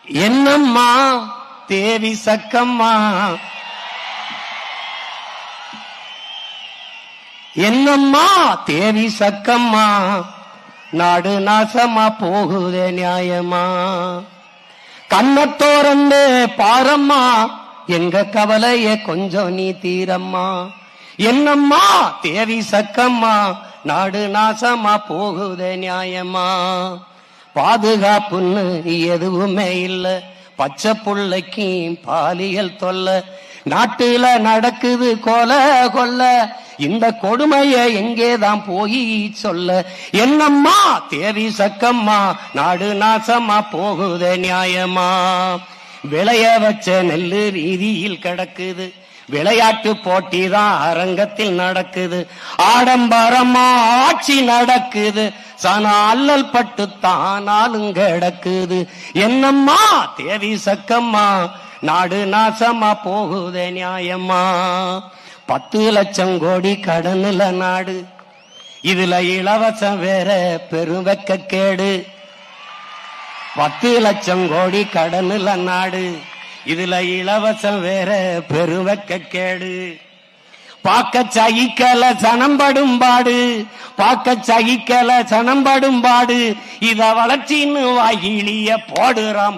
என்னம்மா தேவி சக்கம்மா, என்னம்மா தேவி சக்கம்மா, நாடு நாசமா போகுதே நியாயமா? கண்ணத்தோரந்து பாரம்மா, எங்க கவலைய கொஞ்சம் நீ தீரம்மா. என்னம்மா தேவி சக்கம்மா, நாடு நாசமா போகுதே நியாயமா? பாதுகாப்புன்னு எதுவுமே இல்ல, பச்சை புள்ளைக்கு பாலியல் தொல்ல, நாட்டுல நடக்குது கொலை கொல்ல, இந்த கொடுமைய எங்கேதான் போய் சொல்ல? என்னம்மா தேவி சக்கம்மா, நாடு நாசமா போகுதே நியாயமா? விளைய வச்ச நெல்லு வீதியில் கிடக்குது, விளையாட்டு போட்டிதான் அரங்கத்தில் நடக்குது, ஆடம்பரமா ஆட்சி நடக்குது, சன அல்லல் பட்டு தானாலும் கிடக்குது. என்னம்மா தேவி சக்கம்மா, நாடு நாசமா போகுதே நியாயமா? 10 லட்சம் கோடி கடனுல நாடு, இதுல இலவசம் வேற பெருவெக்க கேடு. 10 லட்சம் கோடி கடனுல நாடு, இதுல இலவசம் வேற பெருவெக்க கேடு. பாக்க சகிக்கல சனம்படும் பாடு, பாக்க சகிக்கல சனம்படும் பாடு, இத வளர்ச்சின்னு வாயிலிய போடுறான்.